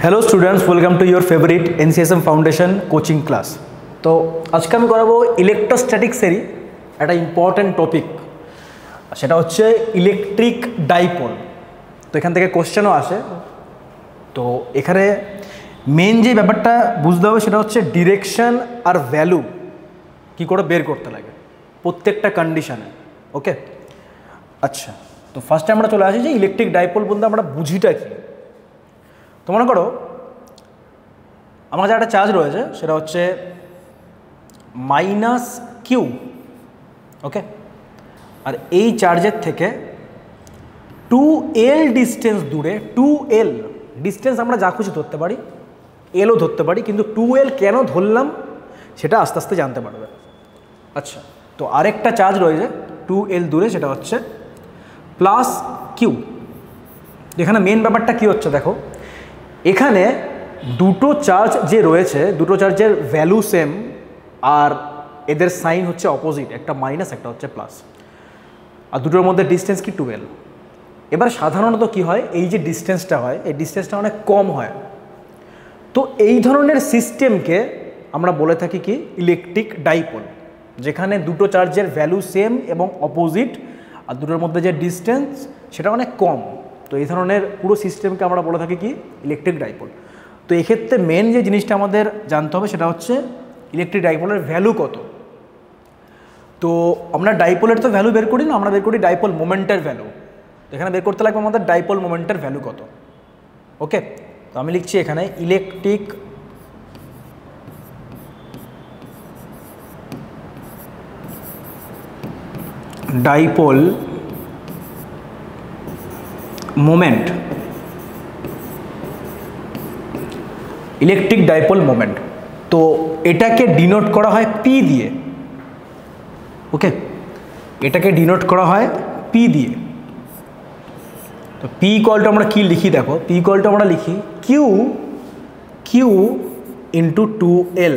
Hello students, welcome to your favourite NCSM foundation coaching class. तो आज के कराबो इलेक्ट्रोस्टैटिक्सेरই একটা ইম্পর্টেন্ট টপিক, সেটা হচ্ছে ইলেকট্রিক ডাইপোল। তো এখান থেকে কোশ্চেনও আসে। তো এখানে মেন যে ব্যাপারটা বুঝতে হবে সেটা হচ্ছে ডিরেকশন আর ভ্যালু কি করে বের করতে লাগে প্রত্যেকটা কন্ডিশনে। ওকে, আচ্ছা, তো ফার্স্টে আমরা চলে আসি যে ইলেকট্রিক ডাইপোল বলতে আমরা বুঝিটা কি। তো মনে করো আমার যে একটা চার্জ রয়েছে সেটা হচ্ছে -q, ওকে, আর এই চার্জের থেকে 2l ডিস্টেন্স দূরে, 2l ডিস্টেন্স আমরা যা খুশি ধরতে পারি, এলও ধরতে পারি, কিন্তু 2l কেন ধরলাম সেটা আস্তে আস্তে জানতে পারবে। আচ্ছা, তো আরেকটা চার্জ রয়েছে 2l দূরে, সেটা হচ্ছে +q। এখানে মেন ব্যাপারটা কি হচ্ছে দেখো, এখানে দুটো চার্জ যে রয়েছে, দুটো চার্জের ভ্যালু সেম আর এদের সাইন হচ্ছে অপোজিট, একটা মাইনাস একটা হচ্ছে প্লাস, আর দুটোর মধ্যে ডিস্টেন্স কি 2l। এবার সাধারণত কি হয়, এই যে ডিস্টেন্সটা হয় এই ডিস্টেন্সটা অনেক কম হয়। তো এই ধরনের সিস্টেমকে আমরা বলে থাকি কি ইলেকট্রিক ডাইপোল, যেখানে দুটো চার্জের ভ্যালু সেম এবং অপোজিট আর দুটোর মধ্যে যে ডিস্টেন্স সেটা অনেক কম। তো এই ধরনের পুরো সিস্টেমকে আমরা বলে থাকি কি ইলেকট্রিক ডাইপোল। তো এক্ষেত্রে মেন যে জিনিসটা আমাদের জানতে হবে সেটা হচ্ছে ইলেকট্রিক ডাইপোলের ভ্যালু কত। তো আমরা ডাইপোলের তো ভ্যালু বের করি না, আমরা বের করি ডাইপোল মোমেন্টের ভ্যালু। এখানে বের করতে লাগবে আমাদের ডাইপোল মোমেন্টের ভ্যালু কত। ওকে, তো আমি লিখছি এখানে electric dipole moment, electric dipole moment. তো এটাকে ডিনোট করা হয় পি দিয়ে। ওকে, এটাকে ডিনোট করা হয় পি দিয়ে। তো পি ইকুয়ালটা আমরা কি লিখি দেখো, পি ইকুয়ালটা আমরা লিখি কিউ ইন্টু 2l,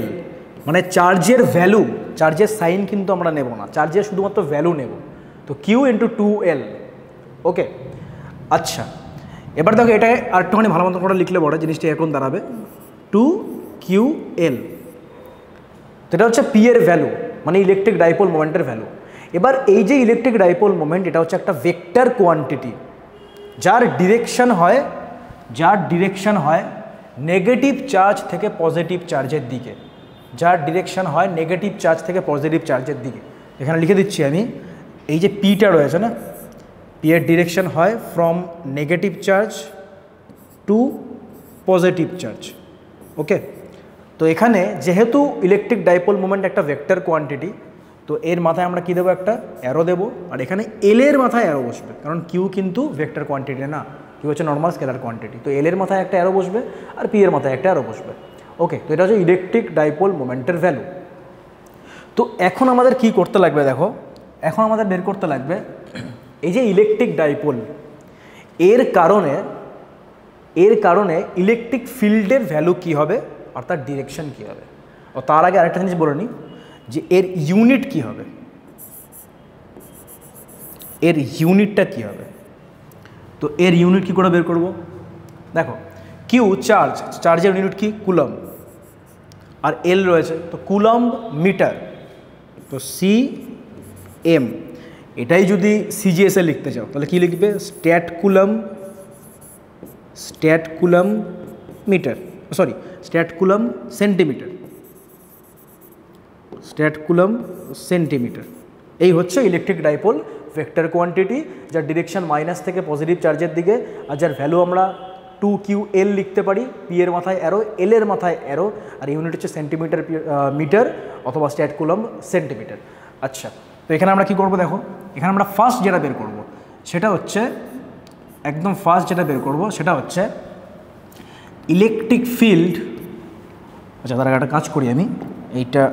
মানে চার্জের ভ্যালু, চার্জের সাইন কিন্তু আমরা নেব না, চার্জের শুধুমাত্র ভ্যালু নেব। তো কিউ ইন্টু 2l। ওকে, আচ্ছা, এবার দেখো এটা আর একটুখানি ভালো মতো করে লিখলে বড় জিনিসটা এরকম দাঁড়াবে 2ql। তো এটা হচ্ছে পি এর ভ্যালু, মানে ইলেকট্রিক ডাইপোল মোমেন্টের ভ্যালু। এবার এই যে ইলেকট্রিক ডাইপোল মোমেন্ট, এটা হচ্ছে একটা ভেক্টর কোয়ান্টিটি যার ডিরেকশন হয় নেগেটিভ চার্জ থেকে পজিটিভ চার্জের দিকে, যার ডিরেকশন হয় নেগেটিভ চার্জ থেকে পজিটিভ চার্জের দিকে। এখানে লিখে দিচ্ছি আমি, এই যে পিটা রয়েছে না, পি এর ডিরেকশন হয় from negative charge to positive charge. Okay, তো এখানে যেহেতু ইলেকট্রিক ডাইপোল মোমেন্ট একটা ভেক্টর কোয়ান্টিটি, তো এর মাথায় আমরা কী দেবো, একটা অ্যারো দেবো, আর এখানে এল এর মাথায় অ্যারো বসবে, কারণ কিউ কিন্তু ভেক্টর কোয়ান্টিটি না, কিউ হচ্ছে নর্মাল স্কেলার কোয়ান্টিটি। তো এল এর মাথায় একটা অ্যারো বসবে আর পি এর মাথায় একটা অ্যারো বসবে। ওকে, তো এটা হচ্ছে ইলেকট্রিক ডাইপোল মোমেন্টের ভ্যালু। তো এখন আমাদের কি করতে লাগবে দেখো, এখন আমাদের বের করতে লাগবে এই যে ইলেকট্রিক ডাইপোল, এর কারণে ইলেকট্রিক ফিল্ডের ভ্যালু কি হবে আর তার ডিরেকশন কী হবে। ও তার আগে আরেকটা জিনিস বলে নিই যে এর ইউনিট কি হবে, এর ইউনিটটা কি হবে। তো এর ইউনিট কি করে বের করব দেখো, কিউ চার্জের ইউনিট কি কুলম্ব, আর এল রয়েছে তো কুলম্ব মিটার, তো সি এম। এটাই যদি সিজিএসএ লিখতে চাও তাহলে কি লিখবে, stat coulomb metre, sorry stat coulomb centimetre. এই হচ্ছে ইলেকট্রিক ডাইপোল ভেক্টর কোয়ান্টিটি, যার ডিরেকশন মাইনাস থেকে পজিটিভ চার্জের দিকে, আর যার ভ্যালু আমরা 2ql লিখতে পারি, পি এর মাথায় অ্যারো, এল এর মাথায় অ্যারো, আর ইউনিট হচ্ছে সেন্টিমিটার মিটার অথবা স্ট্যাট কুলম্ব সেন্টিমিটার। আচ্ছা, তো এখানে আমরা কি করব দেখো, এখানে আমরা ফার্স্ট যেটা বের করব সেটা হচ্ছে ইলেকট্রিক ফিল্ড। আচ্ছা, তার একটা কাজ করি আমি, এইটা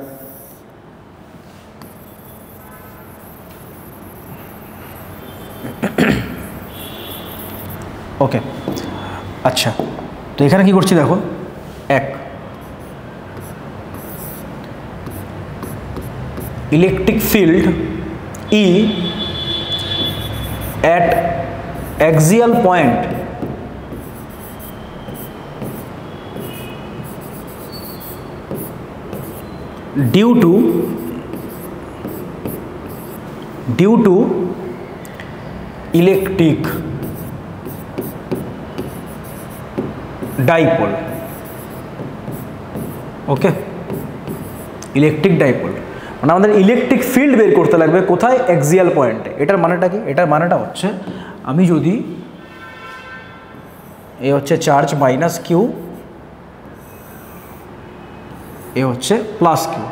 ওকে, আচ্ছা, তো এখানে কি করছি দেখো, electric field E at axial point due to electric dipole. Okay, electric dipole মানে আমাদের ইলেকট্রিক ফিল্ড বের করতে লাগবে কোথায়? অ্যাক্সিয়াল পয়েন্টে। এটার মানেটা কি? এটার মানেটা হচ্ছে আমি যদি এ হচ্ছে চার্জ মাইনাস কিউ, এ হচ্ছে প্লাস কিউ,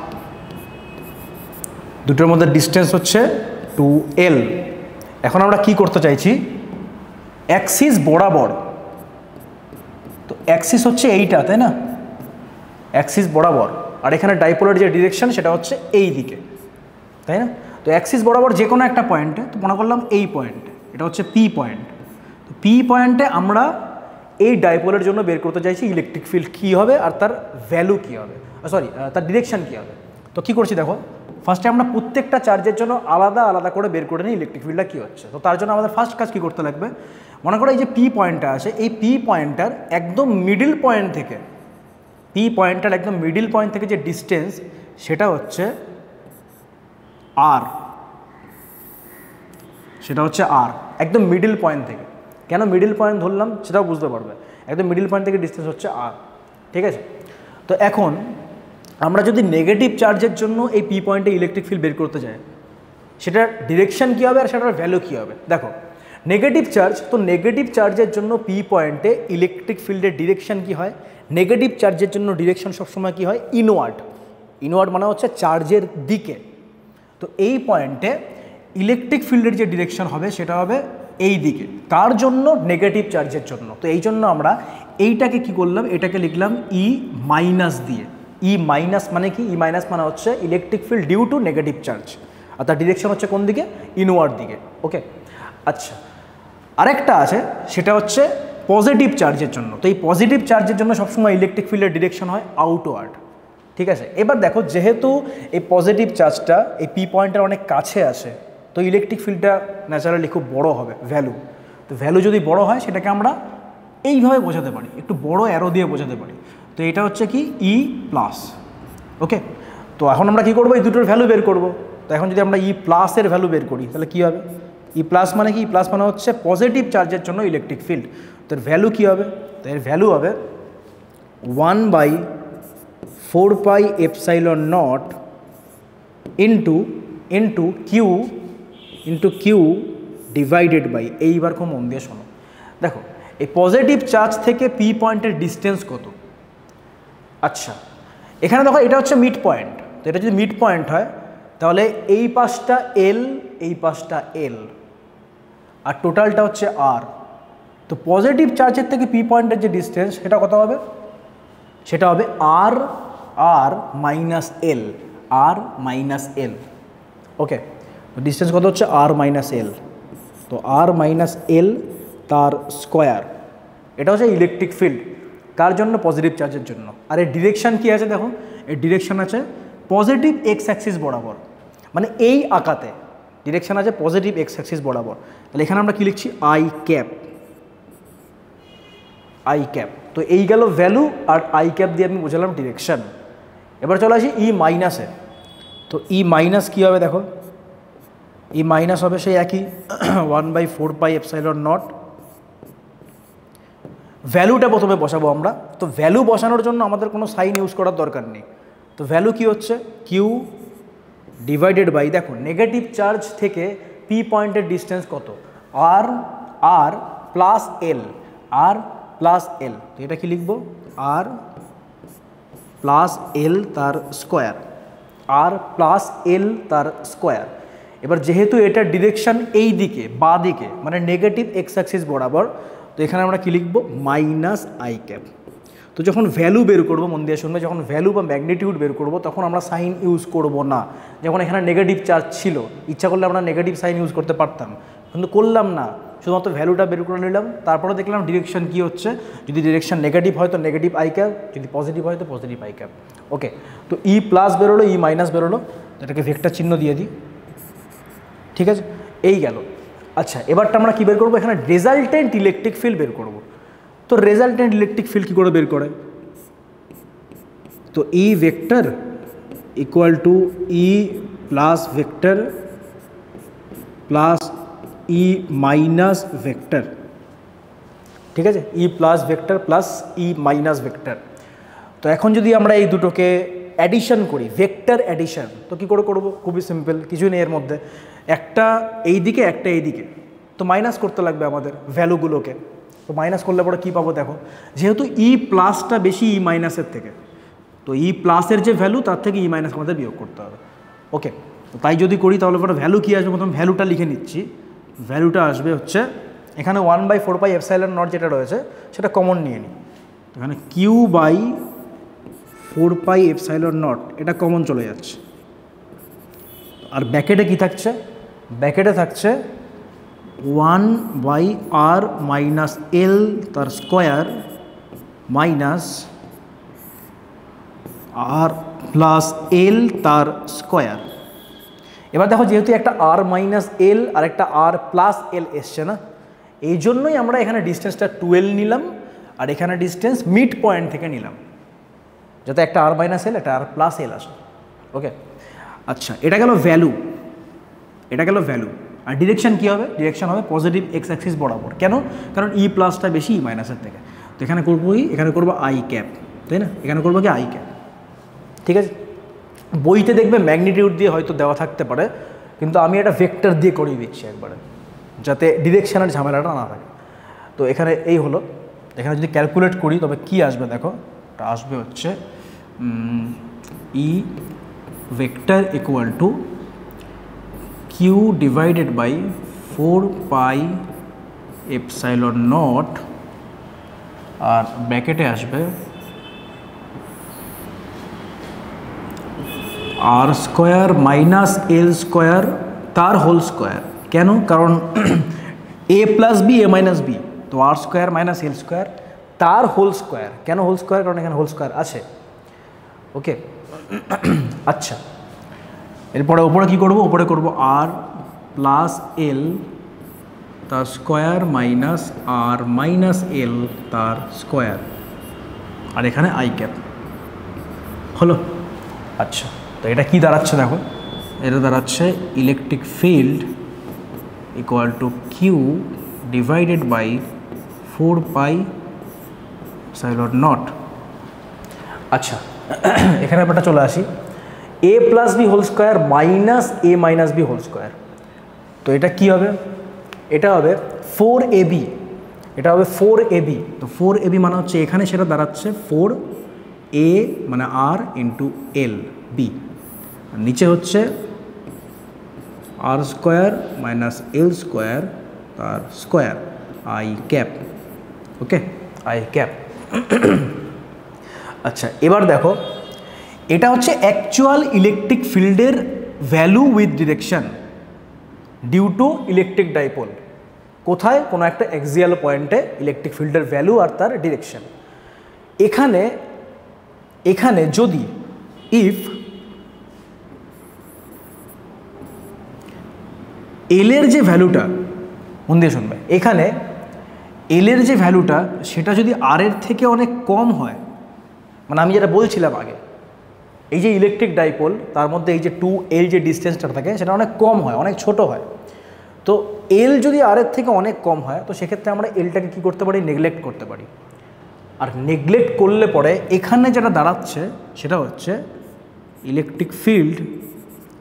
দুটোর মধ্যে ডিস্টেন্স হচ্ছে 2L। এখন আমরা কি করতে চাইছি? অ্যাক্সিস বরাবর, তো অ্যাক্সিস হচ্ছে এইটা, তাই না? অ্যাক্সিস বরাবর, আর এখানে ডাইপোলের যে ডিরেকশন সেটা হচ্ছে এই দিকে, তাই না? তো অ্যাক্সিস বরাবর যে কোনো একটা পয়েন্টে, তো মনে করলাম এই পয়েন্টে, এটা হচ্ছে পি পয়েন্ট। তো পি পয়েন্টে আমরা এই ডাইপোলের জন্য বের করতে চাইছি ইলেকট্রিক ফিল্ড কী হবে আর তার ভ্যালু কী হবে, সরি তার ডিরেকশন কী হবে। তো কী করছি দেখো, ফার্স্টে আমরা প্রত্যেকটা চার্জের জন্য আলাদা আলাদা করে বের করে নিই ইলেকট্রিক ফিল্ডটা কী হচ্ছে। তো তার জন্য আমাদের ফার্স্ট কাজ কী করতে লাগবে? মনে করো এই যে পি পয়েন্টটা আছে, এই পি পয়েন্টটার একদম মিডিল পয়েন্ট থেকে, পি পয়েন্টটার একদম মিডিল পয়েন্ট থেকে যে ডিস্টেন্স সেটা হচ্ছে আর, সেটা হচ্ছে আর, একদম মিডিল পয়েন্ট থেকে। কেন মিডিল পয়েন্ট ধরলাম সেটাও বুঝতে পারবে। একদম মিডিল পয়েন্ট থেকে ডিস্টেন্স হচ্ছে আর, ঠিক আছে? তো এখন আমরা যদি নেগেটিভ চার্জের জন্য এই পি পয়েন্টে ইলেকট্রিক ফিল্ড বের করতে যাই, সেটার ডিরেকশন কী হবে আর সেটার ভ্যালু কী হবে? দেখো, নেগেটিভ চার্জ, তো নেগেটিভ চার্জের জন্য পি পয়েন্টে ইলেকট্রিক ফিল্ডের ডিরেকশন কী হয়? নেগেটিভ চার্জের জন্য ডিরেকশন সবসময় কী হয়? ইনওয়ার্ড। ইনওয়ার্ড মানে হচ্ছে চার্জের দিকে। তো এই পয়েন্টে ইলেকট্রিক ফিল্ডের যে ডিরেকশন হবে সেটা হবে এই দিকে, তার জন্য নেগেটিভ চার্জের জন্য। তো এই জন্য আমরা এইটাকে কি করলাম? এটাকে লিখলাম ই মাইনাস দিয়ে। ই মাইনাস মানে কি? ই মাইনাস মানে হচ্ছে electric field due to negative charge, আর তার ডিরেকশন হচ্ছে কোন দিকে? ইনওয়ার্ড দিকে। ওকে, আচ্ছা, আরেকটা আছে সেটা হচ্ছে পজিটিভ চার্জের জন্য। তো এই পজিটিভ চার্জের জন্য সবসময় ইলেকট্রিক ফিল্ডের ডিরেকশন হয় আউটওয়ার্ড, ঠিক আছে? এবার দেখো, যেহেতু এই পজিটিভ চার্জটা এই পি পয়েন্টের অনেক কাছে আসে, তো ইলেকট্রিক ফিল্ডটা ন্যাচারালি খুব বড় হবে, ভ্যালু। তো ভ্যালু যদি বড় হয় সেটাকে আমরা এইভাবে বোঝাতে পারি, একটু বড় অ্যারো দিয়ে বোঝাতে পারি। তো এটা হচ্ছে কি? ই প্লাস। ওকে, তো এখন আমরা কি করব? এই দুটোর ভ্যালু বের করব। তো এখন যদি আমরা ই প্লাসের ভ্যালু বের করি তাহলে কী হবে? ই প্লাস মানে কি? ই প্লাস মানে হচ্ছে পজিটিভ চার্জের জন্য ইলেকট্রিক ফিল্ড। তো এর ভ্যালু কী হবে? তো এর ভ্যালু হবে 1/4πε0 ইন্টু কিউ ডিভাইডেড বাই, এইবার খুব মন দিয়ে শোনো। দেখো, এই পজিটিভ চার্জ থেকে পি পয়েন্টের ডিস্টেন্স কত? আচ্ছা, এখানে দেখো এটা হচ্ছে মিড পয়েন্ট। তো এটা যদি মিড পয়েন্ট হয় তাহলে এই পাশটা এল, এই পাশটা এল, আর টোটালটা হচ্ছে আর। তো পজিটিভ চার্জের থেকে পি পয়েন্টের যে ডিস্টেন্স সেটা কত হবে? সেটা হবে আর মাইনাস এল, আর মাইনাস এল। ওকে, তো ডিস্টেন্স কত হচ্ছে? আর মাইনাস এল। তো আর মাইনাস এল তার স্কোয়ার। এটা হচ্ছে ইলেকট্রিক ফিল্ড, কার জন্য? পজিটিভ চার্জের জন্য। আর এর ডিরেকশান কী আছে দেখো, এর ডিরেকশান আছে পজিটিভ এক্স অ্যাক্সিস বরাবর, মানে এই আঁকাতে ডিরেকশান আছে পজিটিভ এক্স অ্যাক্সিস বরাবর। তাহলে এখানে আমরা কী লিখছি? I cap. তো এই গেল ভ্যালু, আর আই ক্যাপ দিয়ে আমি বোঝালাম ডিরেকশান। এবার চলে আসি ই মাইনাসে। তো ই মাইনাস কী হবে দেখো, ই মাইনাস হবে সেই একই 1/4πε0। ভ্যালুটা প্রথমে বসাবো আমরা। তো ভ্যালু বসানোর জন্য আমাদের কোনো সাইন ইউজ করার দরকার নেই। তো ভ্যালু কি হচ্ছে? কিউ ডিভাইডেড বাই, দেখো নেগেটিভ চার্জ থেকে পি পয়েন্টের ডিস্টেন্স কত? আর প্লাস এল, আর প্লাস এল। তো এটা কি লিখবো? আর প্লাস এল তার স্কোয়ার, আর প্লাস এল তার স্কোয়ার। এবার যেহেতু এটার ডিরেকশান এই দিকে, বা দিকে, মানে নেগেটিভ এক্স অ্যাক্সিস বরাবর, তো এখানে আমরা কী লিখবো? Minus I cap. তো যখন ভ্যালু বের করবো, মন দিয়ে শুনবে, যখন ভ্যালু বা ম্যাগনিটিউড বের করবো তখন আমরা সাইন ইউজ করব না। যখন এখানে নেগেটিভ চার্জ ছিল, ইচ্ছা করলে আমরা নেগেটিভ সাইন ইউজ করতে পারতাম, কিন্তু করলাম না, শুধুমাত্র ভ্যালুটা বের করে নিলাম। তারপরে দেখলাম ডিরেকশন কী হচ্ছে, যদি ডিরেকশন নেগেটিভ হয় তো নেগেটিভ আই ক্যাপ, যদি পজিটিভ হয় তো পজিটিভ আই ক্যাপ। ওকে, তো ই প্লাস বেরোলো, ই মাইনাস বেরোলো, এটাকে ভেক্টর চিহ্ন দিয়ে দিই, ঠিক আছে? এই গেল। আচ্ছা, এবারটা আমরা কী বের করবো? এখানে রেজাল্টেন্ট ইলেকট্রিক ফিল্ড বের করবো। তো রেজাল্টেন্ট ইলেকট্রিক ফিল্ড কী করে বের করে? তো ই ভেক্টর ইকুয়াল টু ই plus vector plus E minus vector, ঠিক আছে, ই plus vector plus E minus vector. তো এখন যদি আমরা এই দুটোকে অ্যাডিশন করি, ভেক্টর অ্যাডিশন, তো কী করে করবো? খুবই সিম্পল, কিছুই নেই এর মধ্যে, একটা এই দিকে একটা এই দিকে, তো মাইনাস করতে লাগবে আমাদের ভ্যালুগুলোকে। তো মাইনাস করলে পরে কী পাবো দেখো, যেহেতু ই প্লাসটা বেশি ই মাইনাসের থেকে, তো ই প্লাসের যে ভ্যালু তার থেকে ই মাইনাস আমাদের বিয়োগ করতে হবে। ওকে, তো তাই যদি করি তাহলে পরে ভ্যালু কী আসবে, প্রথম ভ্যালুটা লিখে নিচ্ছি। ভ্যালুটা আসবে হচ্ছে এখানে 1/4πε0 যেটা রয়েছে সেটা কমন নিয়ে নিই, এখানে Q/4πε0 এটা কমন চলে যাচ্ছে। আর ব্যাকেটে কি থাকছে? ব্যাকেটে থাকছে 1/r - l তার square minus r plus l তার স্কোয়ার। এবার দেখো, যেহেতু একটা r - l আর একটা r প্লাস l এসছে না, এই জন্যই আমরা এখানে ডিস্টেন্সটা 12 নিলাম, আর এখানে ডিস্টেন্স মিড পয়েন্ট থেকে নিলাম, যাতে একটা r - l একটা r প্লাস l আসে। ওকে, আচ্ছা, এটা গেল ভ্যালু, এটা গেল ভ্যালু। আর ডিরেকশন কী হবে? ডিরেকশন হবে পজিটিভ এক্স অ্যাক্সিস বরাবর। কেন? কারণ ই প্লাসটা বেশি ই মাইনাসের থেকে। তো এখানে করবো এখানে করবো আই ক্যাপ, তাই না? এখানে করবো কি আই ক্যাপ, ঠিক আছে। বইতে দেখবে ম্যাগনিটিউড দিয়ে হয়তো দেওয়া থাকতে পারে, কিন্তু আমি এটা ভেক্টর দিয়ে করিয়ে দিচ্ছি একবারে, যাতে ডিরেকশনের ঝামেলাটা না থাকে। তো এখানে এই হলো, এখানে যদি ক্যালকুলেট করি তবে কি আসবে দেখো, এটা আসবে হচ্ছে E vector equal to Q divided by 4πε0, আর ব্র্যাকেটে আসবে r square minus l square তার হোল স্কোয়ার। কেন? কারণ a plus B a minus B, তো r square minus l square তার হোল স্কোয়ার। কেন হোল স্কোয়ার? কারণ এখানে হোল স্কোয়ার আছে। ওকে, আচ্ছা, এরপরে ওপরে কী করবো? ওপরে করবো r প্লাস l তার square minus r minus l তার স্কোয়ার, আর এখানে আই ক্যাপ হলো। আচ্ছা, তো এটা কি দাঁড়াচ্ছে দেখো, এটা দাঁড়াচ্ছে electric field equal to Q divided by 4πε0। আচ্ছা, এখানে ব্যাপারটা চলে আসি, a plus B whole square minus a minus B whole square. তো এটা কি হবে? এটা হবে 4ab, এটা হবে 4ab। তো 4ab মানে হচ্ছে এখানে সেটা দাঁড়াচ্ছে 4a মানে r ইন্টু l বি, আর নিচে হচ্ছে r square minus l square তার square I cap. Okay, I cap. আচ্ছা, এবার দেখো, এটা হচ্ছে অ্যাকচুয়াল ইলেকট্রিক ফিল্ডের value with direction due to electric dipole. কোথায়? কোনো একটা অ্যাক্সিয়াল পয়েন্টে ইলেকট্রিক ফিল্ডের ভ্যালু আর তার ডিরেকশন। এখানে এখানে যদি ইফ এলের যে ভ্যালুটা, মন দিয়ে শুনবে, এখানে এলের যে ভ্যালুটা সেটা যদি আর এর থেকে অনেক কম হয়, মানে আমি যেটা বলছিলাম আগে, এই যে ইলেকট্রিক ডাইপোল তার মধ্যে এই যে 2l যে ডিস্টেন্সটা থাকে সেটা অনেক কম হয়, অনেক ছোট হয়। তো এল যদি আর এর থেকে অনেক কম হয়, তো সেক্ষেত্রে আমরা এলটাকে কী করতে পারি? নেগলেক্ট করতে পারি। আর নেগলেক্ট করলে পরে এখানে যেটা দাঁড়াচ্ছে সেটা হচ্ছে ইলেকট্রিক ফিল্ড,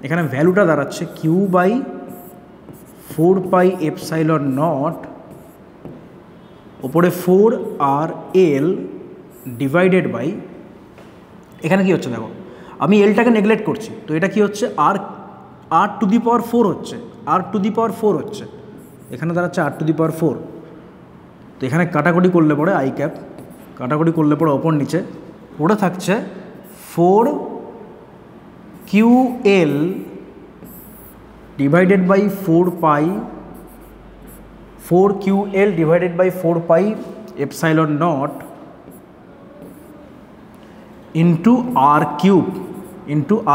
এখানে ভ্যালুটা দাঁড়াচ্ছে Q/4πε0 ওপরে 4rl ডিভাইডেড বাই, এখানে কি হচ্ছে দেখো, আমি এলটাকে নেগলেক্ট করছি, তো এটা কি হচ্ছে r টু দি পাওয়ার 4 হচ্ছে, r টু দি পাওয়ার 4 হচ্ছে, এখানে দাঁড়াচ্ছে r টু দি পাওয়ার 4। তো এখানে কাটাকুটি করলে পরে আই ক্যাপ, কাটাকুটি করলে পরে ওপর নিচে পড়ে থাকছে 4ql divided by 4ql divided by 4πε0 into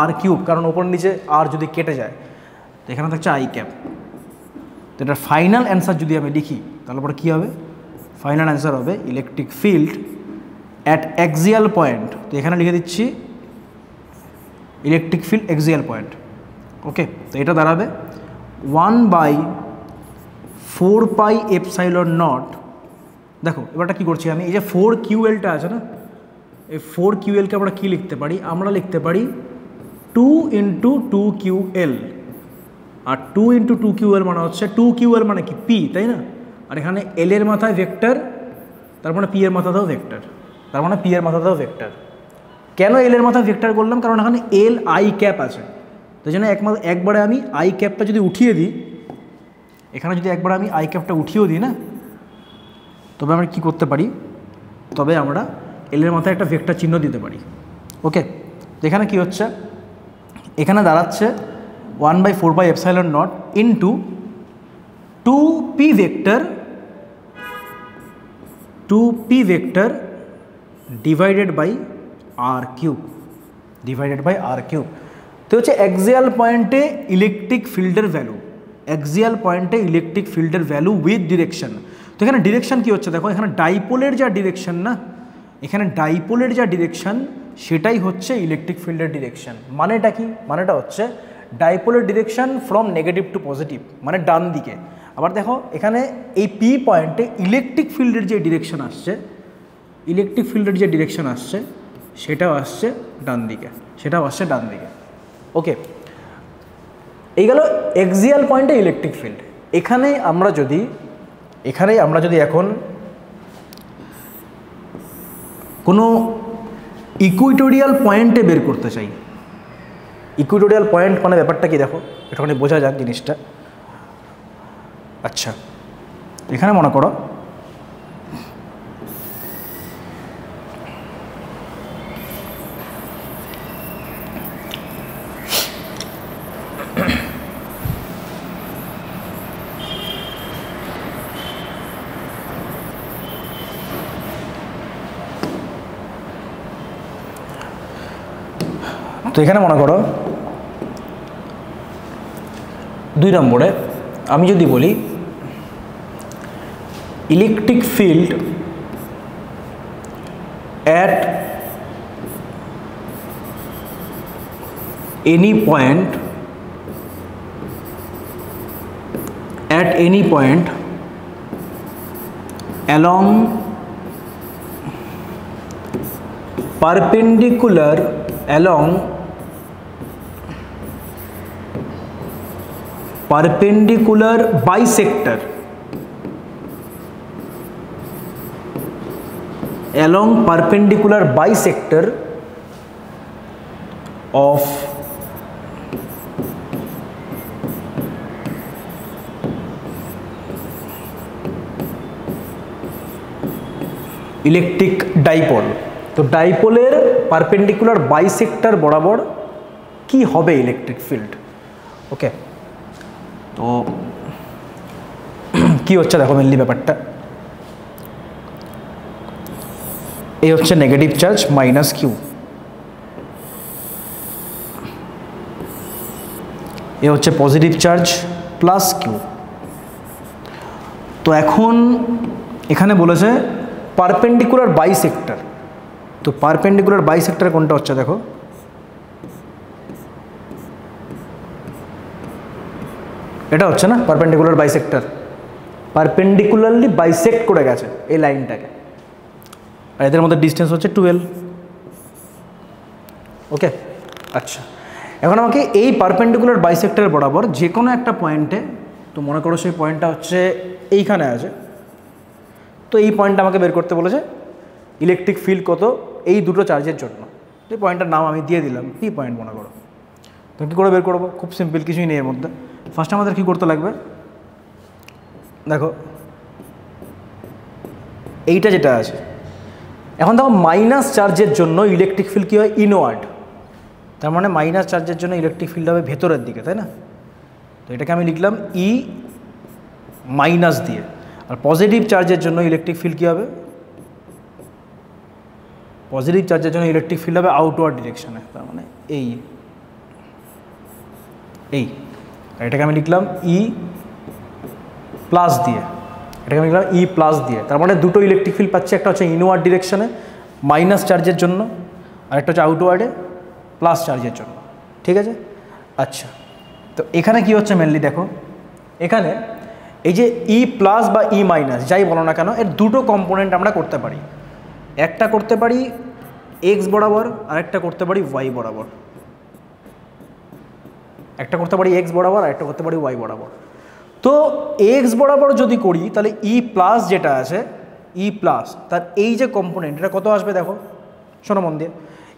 r cube, কারণ ওপর নিচে আর যদি কেটে যায় তো এখানে থাকছে আই ক্যাপ। তো এটার ফাইনাল অ্যান্সার যদি আমি লিখি তাহলে পরে কী হবে? ফাইনাল অ্যান্সার হবে electric field at axial point. তো এখানে লিখে দিচ্ছি ইলেকট্রিক ফিল্ড এক্সিয়াল পয়েন্ট। ওকে, তো এটা দাঁড়াবে 1/4πε0। দেখো এবারটা কী করছি আমি, এই যে 4QLটা আছে না, এই 4QLকে আমরা কী লিখতে পারি, আমরা লিখতে পারি 2 × 2QL। আর 2 × 2QL মানে হচ্ছে 2QL মানে কি পি, তাই না? আর এখানে এল এর মাথায় ভেক্টর, তার মানে পি এর মাথাতেও ভেক্টর, তার মানে পি এর মাথাতেও ভেক্টর। কেন এল এর মাথায় ভেক্টর করলাম? কারণ এখানে এল আই ক্যাপ আছে, তো জন্য একবারে আমি আই ক্যাপটা যদি উঠিয়ে দিই, এখানে যদি একবার আমি আই ক্যাপটা উঠিয়েও দিই না, তবে আমরা কী করতে পারি, তবে আমরা এল এর মাথায় একটা ভেক্টর চিহ্ন দিতে পারি। ওকে, এখানে কি হচ্ছে, এখানে দাঁড়াচ্ছে 1/4πε0 into 2p vector divided by r cube, তো হচ্ছে অ্যাক্সিয়াল পয়েন্টে ইলেকট্রিক ফিল্ডের ভ্যালু, অ্যাক্সিয়াল পয়েন্টে ইলেকট্রিক ফিল্ডের ভ্যালু উইথ ডিরেকশন। তো এখানে ডিরেকশন কী হচ্ছে দেখো, এখানে ডাইপোলের যা ডিরেকশন না, এখানে ডাইপোলের যা ডিরেকশন সেটাই হচ্ছে ইলেকট্রিক ফিল্ডের ডিরেকশন। মানেটা কি? মানেটা হচ্ছে ডাইপোলের direction from negative to positive, মানে ডান দিকে। আবার দেখো এখানে এই পি পয়েন্টে ইলেকট্রিক ফিল্ডের যে ডিরেকশন আসছে, সেটাও আসছে ডান দিকে, ওকে, এই গেল এক্সিয়াল পয়েন্টে ইলেকট্রিক ফিল্ড। এখানেই আমরা যদি এখন কোনো ইকুইটোরিয়াল পয়েন্টে বের করতে চাই, ইকুইটোরিয়াল পয়েন্ট মানে ব্যাপারটা কি দেখো, একটুখানি বোঝা যাক জিনিসটা। আচ্ছা, এখানে মনে করো তো এখানে মনে করো 2 নম্বরে আমি যদি বলি electric field at any point along perpendicular bisector of electric dipole. তো ডাইপোলের পারপেন্ডিকুলার বাইসেক্টর বরাবর কি হবে ইলেকট্রিক ফিল্ড। ওকে, তো কি হচ্ছে দেখো মেনলি ব্যাপারটা, এই হচ্ছে নেগেটিভ চার্জ মাইনাস কিউ, এ হচ্ছে পজিটিভ চার্জ প্লাস কিউ। তো এখন এখানে বলেছে পারপেন্ডিকুলার বাইসেক্টর, তো পারপেন্ডিকুলার বাইসেক্টর কোনটা হচ্ছে দেখো, এটা হচ্ছে না পারপেন্ডিকুলার বাইসেক্টর, পারপেন্ডিকুলারলি বাইসেক্ট করে গেছে এই লাইনটাকে, আর এদের মধ্যে ডিস্টেন্স হচ্ছে 12। ওকে, আচ্ছা, এখন আমাকে এই পারপেন্ডিকুলার বাইসেক্টর বরাবর যে কোনো একটা পয়েন্টে, তো মনে করো সেই পয়েন্টটা হচ্ছে এইখানে আছে, তো এই পয়েন্টটা আমাকে বের করতে বলেছে ইলেকট্রিক ফিল্ড কত এই দুটো চার্জের জন্য। এই পয়েন্টটার নাম আমি দিয়ে দিলাম পি পয়েন্ট মনে করো। তো কী করে বের করবো, খুব সিম্পল, কিছুই নেই এর মধ্যে। ফার্স্ট আমাদের কী করতে লাগবে দেখো, এইটা যেটা আছে, এখন দেখো মাইনাস চার্জের জন্য ইলেকট্রিক ফিল্ড কী হয়, ইনওয়ার্ড, তার মানে মাইনাস চার্জের জন্য ইলেকট্রিক ফিল্ড হবে ভেতরের দিকে, তাই না? তো এটাকে আমি লিখলাম ই মাইনাস দিয়ে। আর পজিটিভ চার্জের জন্য ইলেকট্রিক ফিল্ড কী হবে, পজিটিভ চার্জের জন্য ইলেকট্রিক ফিল্ড হবে আউটওয়ার্ড ডিরেকশনে, তার মানে এই এটাকে আমি লিখলাম ই প্লাস দিয়ে, এটাকে আমি লিখলাম ই প্লাস দিয়ে। তার মানে দুটো ইলেকট্রিক ফিল্ড পাচ্ছি, একটা হচ্ছে ইনওয়ার্ড ডিরেকশনে মাইনাস চার্জের জন্য, আর একটা হচ্ছে আউটওয়ার্ডে প্লাস চার্জের জন্য। ঠিক আছে। আচ্ছা, তো এখানে কি হচ্ছে মেনলি দেখো, এখানে এই যে ই প্লাস বা ই মাইনাস যাই বলো না কেন, এর দুটো কম্পোনেন্ট আমরা করতে পারি। একটা করতে পারি এক্স বরাবর, আর একটা করতে পারি ওয়াই বরাবর। একটা করতে পারি এক্স বরাবর, আর একটা করতে পারি ওয়াই বরাবর। তো এক্স বরাবর যদি করি তাহলে ই প্লাস যেটা আছে, ই প্লাস তার এই যে কম্পোনেন্ট, এটা কত আসবে দেখো, শোনো মন দিয়ে।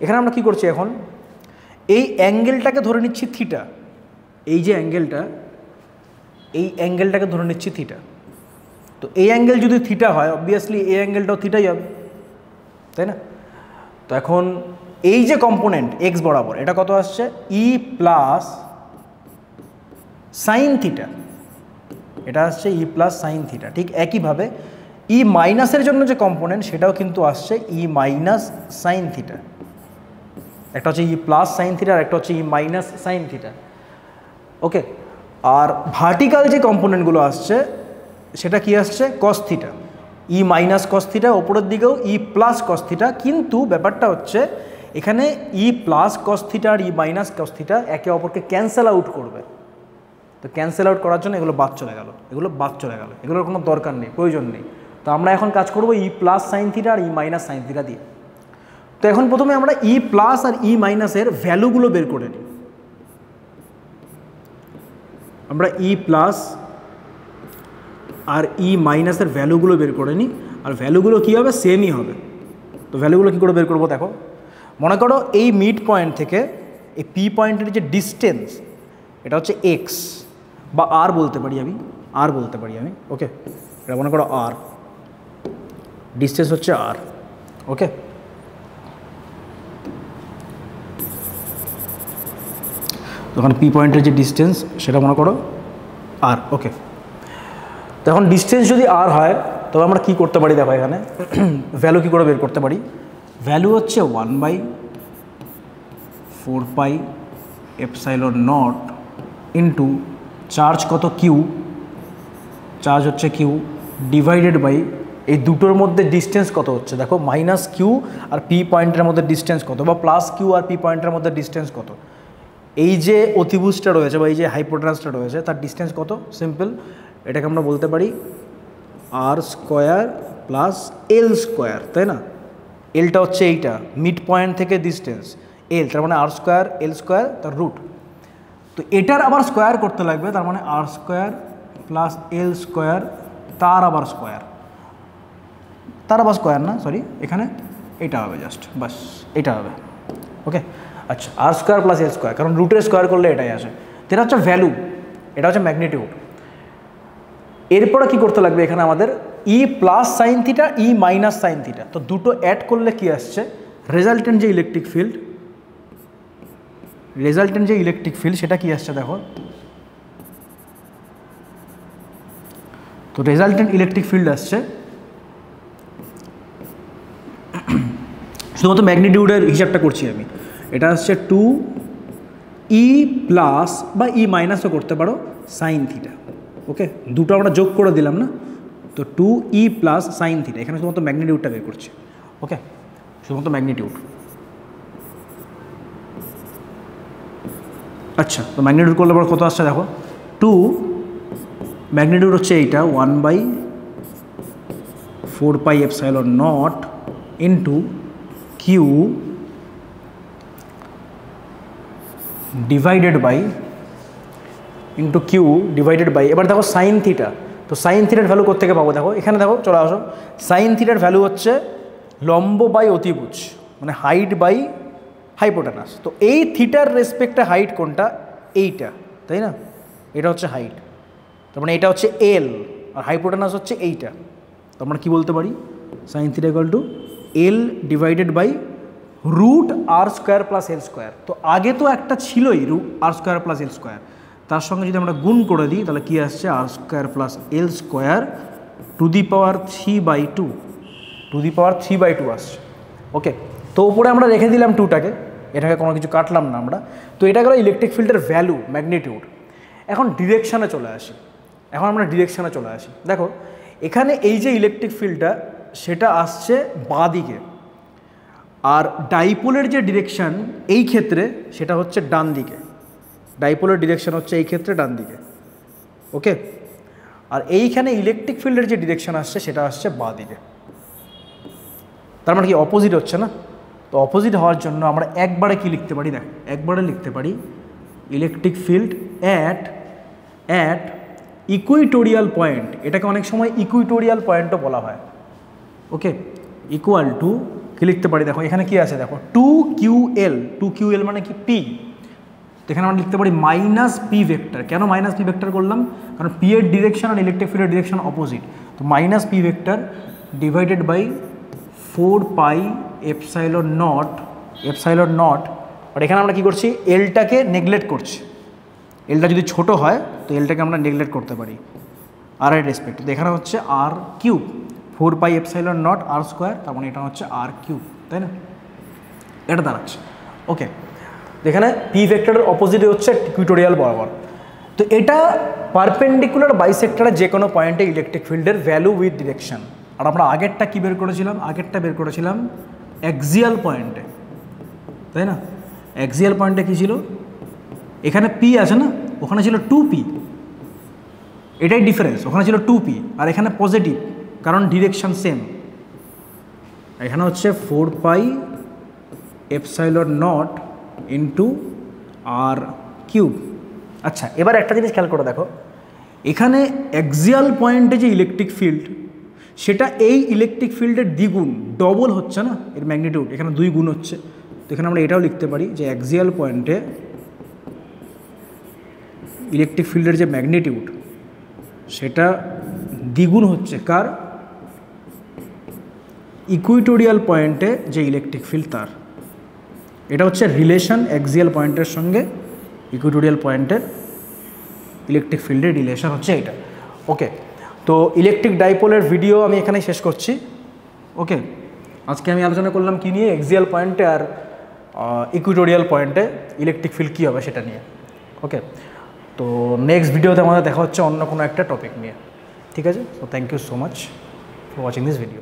এখানে আমরা কি করছি, এখন এই অ্যাঙ্গেলটাকে ধরে নিচ্ছি থিটা। এই যে অ্যাঙ্গেলটা, এই অ্যাঙ্গেলটাকে ধরে নিচ্ছি থিটা। তো এই অ্যাঙ্গেল যদি থিটা হয়, অবভিয়াসলি এই অ্যাঙ্গেলটাও থিটাই হবে, তাই না? তো এখন এই যে কম্পোনেন্ট এক্স বরাবর, এটা কত আসছে, ই প্লাস সাইন থিটা। এটা আসছে ই প্লাস সাইন থিটা। ঠিক একইভাবে ই মাইনাসের জন্য যে কম্পোনেন্ট, সেটাও কিন্তু আসছে ই মাইনাস সাইন থিটা। একটা হচ্ছে ই প্লাস সাইন থিটা, আর একটা হচ্ছে ই মাইনাস সাইন থিটা। ওকে, আর ভার্টিক্যাল যে কম্পোনেন্টগুলো আসছে সেটা কি আসছে, কস থিটা। ই মাইনাস কস থিটা, ওপরের দিকেও ই প্লাস কস থিটা। কিন্তু ব্যাপারটা হচ্ছে এখানে ই প্লাস কস থিটা আর ই মাইনাস কস থিটা একে অপরকে ক্যান্সেল আউট করবে। তো ক্যান্সেল আউট করার জন্য এগুলো বাদ চলে গেল, এগুলোর কোনো দরকার নেই, প্রয়োজন নেই। তো আমরা এখন কাজ করব ই প্লাস সাইন থিটা আর ই মাইনাস সাইন থিটা দিয়ে। তো এখন প্রথমে আমরা ই প্লাস আর ই মাইনাসের ভ্যালুগুলো বের করে নিই। আমরা ই প্লাস আর ই মাইনাসের ভ্যালুগুলো বের করে নিই, আর ভ্যালুগুলো কী হবে, সেমই হবে। তো ভ্যালুগুলো কী করে বের করবো দেখো, মনে করো এই মিড পয়েন্ট থেকে এই পি পয়েন্টের যে ডিস্টেন্স, এটা হচ্ছে এক্স বা আর বলতে পারি আমি, ওকে। এটা মনে করো আর, ডিস্টেন্স হচ্ছে আর, ওকে। তখন পি পয়েন্টের যে ডিস্টেন্স সেটা মনে করো আর, ওকে। তখন ডিস্টেন্স যদি আর হয়, তবে আমরা কি করতে পারি দেখো, এখানে ভ্যালু কী করে বের করতে পারি। ভ্যালু হচ্ছে 1/4 এপসাইলন নট ইন্টু চার্জ কত, কিউ, চার্জ হচ্ছে কিউ, ডিভাইডেড বাই এই দুটোর মধ্যে ডিস্টেন্স কত হচ্ছে দেখো, মাইনাস কিউ আর পি পয়েন্টের মধ্যে ডিস্টেন্স কত, বা প্লাস কিউ আর পি পয়েন্টের মধ্যে ডিস্টেন্স কত। এই যে অতিভুজটা রয়েছে বা এই যে হাইপোটেনাসটা রয়েছে, তার ডিস্টেন্স কত, সিম্পল, এটাকে আমরা বলতে পারি আর স্কোয়ার প্লাস এল স্কোয়ার, তাই না? এলটা হচ্ছে এইটা, মিড পয়েন্ট থেকে ডিস্টেন্স এল, তার মানে আর স্কোয়ার এল স্কোয়ার তার রুট। তো এটার আবার স্কোয়ার করতে লাগবে, তার মানে আর স্কোয়ার প্লাস এল স্কোয়ার তার আবার স্কোয়ার না, সরি, এখানে এটা হবে জাস্ট, বাস এটা হবে, ওকে। আচ্ছা, আর স্কোয়ার প্লাস এল স্কোয়ার, কারণ রুটের স্কোয়ার করলে এটাই আসে। এটা হচ্ছে ভ্যালু, এটা হচ্ছে ম্যাগনিটিউড। এরপরে কি করতে লাগবে এখানে আমাদের, ই প্লাস সাইন থিটা, ই মাইনাস সাইন থিটা। তো দুটো অ্যাড করলে কি আসছে, রেজাল্টেন্ট যে ইলেকট্রিক ফিল্ড, সেটা কি আসছে দেখো। তো রেজাল্টেন্ট ইলেকট্রিক ফিল্ড আসছে, শুধুমাত্র ম্যাগনিটিউডের হিসাবটা করছি আমি, এটা আসছে 2 ই প্লাস বা ই মাইনাসও করতে পারো সাইন থিটা, ওকে। দুটো আমরা যোগ করে দিলাম না, তো 2 ই প্লাস সাইন থিটা, এখানে শুধুমাত্র ম্যাগনিটিউডটা বের করছি, ওকে, শুধুমাত্র ম্যাগনিটিউড। আচ্ছা, তো ম্যাগনিটিউড করলে পর কত আসছে দেখো, 2 ম্যাগনিটিউড হচ্ছে এইটা 1/4 epsilon naught into Q divided by এবার দেখো সাইন থিটা। তো সাইন থিটার ভ্যালু কোত্থেকে পাবো দেখো, এখানে দেখো, চলে আসো। সাইন থিটার ভ্যালু হচ্ছে লম্ব বাই অতিভুজ, মানে হাইট বাই হাইপোটেনাস। তো এই থিটার রেসপেক্টে হাইট কোনটা, এইটা, তাই না? এটা হচ্ছে হাইট, তার মানে এটা হচ্ছে এল, আর হাইপোটেনাস হচ্ছে এইটা। তো আমরা কী বলতে পারি, sine theta equal to L divided by root R square plus L square. তো আগে তো একটা ছিলই root R square plus L square, তার সঙ্গে যদি আমরা গুণ করে দিই তাহলে কী আসছে, R square plus L square to the power 3/2 আসছে, ওকে। তো উপরে আমরা রেখে দিলাম 2টাকে, এটাকে কোনো কিছু কাটলাম না আমরা। তো এটা গেল ইলেকট্রিক ফিল্ডের ভ্যালু, ম্যাগনিটিউড। এখন ডিরেকশানে চলে আসি, দেখো এখানে এই যে ইলেকট্রিক ফিল্ডটা, সেটা আসছে বাঁ দিকে, আর ডাইপোলের যে ডিরেকশান এই ক্ষেত্রে সেটা হচ্ছে ডান দিকে, ডাইপোলের ডিরেকশান হচ্ছে এই ক্ষেত্রে ডান দিকে। ওকে, আর এইখানে ইলেকট্রিক ফিল্ডের যে ডিরেকশান আসছে সেটা আসছে বাঁ দিকে। তার মানে কি অপোজিট হচ্ছে না? তো অপোজিট হওয়ার জন্য আমরা একবারে কি লিখতে পারি, দেখ একবারে লিখতে পারি electric field at equatorial point, এটাকে অনেক সময় ইকুইটোরিয়াল পয়েন্টও বলা হয়। ওকে, ইকুয়াল টু কি লিখতে পারি, দেখো এখানে কি আছে, দেখো 2QL, 2QL মানে কি পি, তো এখানে আমরা লিখতে পারি মাইনাস পি ভেক্টর। কেন মাইনাস পি ভেক্টর করলাম? কারণ পি এর ডিরেকশন আর ইলেকট্রিক ফিল্ডের ডিরেকশন অপোজিট, তো minus P vector divided by 4 epsilon naught. আর এখানে আমরা কী করছি, এলটাকে নেগলেক্ট করছি। এলটা যদি ছোট হয় তো এলটাকে আমরা নেগলেক্ট করতে পারি আর এর রেসপেক্ট। তো এখানে হচ্ছে R cube, 4 epsilon naught R square, তার মানে এটা হচ্ছে আর কিউব, তাই না? এটা দাঁড়াচ্ছে। ওকে, এখানে পি ভেক্টরের অপোজিটে হচ্ছে ইকুইটোরিয়াল বরাবর। তো এটা পারপেন্ডিকুলার বাইসেক্টরের যে কোনো পয়েন্টে ইলেকট্রিক ফিল্ডের ভ্যালু উইথ ডিরেকশন। আর আমরা আগেরটা কী বের করেছিলাম? আগেরটা বের করেছিলাম অ্যাক্সিয়াল পয়েন্টে, তাই না? অ্যাক্সিয়াল পয়েন্টে কী ছিল? এখানে পি আছে না, ওখানে ছিল 2p, এটাই ডিফারেন্স। ওখানে ছিল 2p আর এখানে পজিটিভ, কারণ ডিরেকশন সেম। এখানে হচ্ছে 4 epsilon naught into R cube. আচ্ছা, এবার একটা জিনিস খেয়াল করে দেখো, এখানে অ্যাক্সিয়াল পয়েন্টে যে ইলেকট্রিক ফিল্ড সেটা এই ইলেকট্রিক ফিল্ডের দ্বিগুণ, ডবল হচ্ছে না এর ম্যাগনিটিউড, এখানে 2 গুণ হচ্ছে। তো এখানে আমরা এটাও লিখতে পারি যে অ্যাক্সিয়াল পয়েন্টে ইলেকট্রিক ফিল্ডের যে ম্যাগনিটিউড সেটা দ্বিগুণ হচ্ছে কার? ইকুইটোরিয়াল পয়েন্টে যে ইলেকট্রিক ফিল্ড তার। এটা হচ্ছে রিলেশন অ্যাক্সিয়াল পয়েন্টের সঙ্গে ইকুইটোরিয়াল পয়েন্টের ইলেকট্রিক ফিল্ডের রিলেশন হচ্ছে এটা। ওকে, তো ইলেকট্রিক ডাইপোলের ভিডিও আমি এখানে শেষ করছি। ওকে, আজকে আমি আলোচনা করলাম কী নিয়ে? অ্যাক্সিয়াল পয়েন্টে আর ইকুইটোরিয়াল পয়েন্টে ইলেকট্রিক ফিল্ড কী হবে সেটা নিয়ে। ওকে, তো নেক্সট ভিডিওতে আমাদের দেখা হচ্ছে অন্য কোনো একটা টপিক নিয়ে। ঠিক আছে, তো thank you so much for watching this video.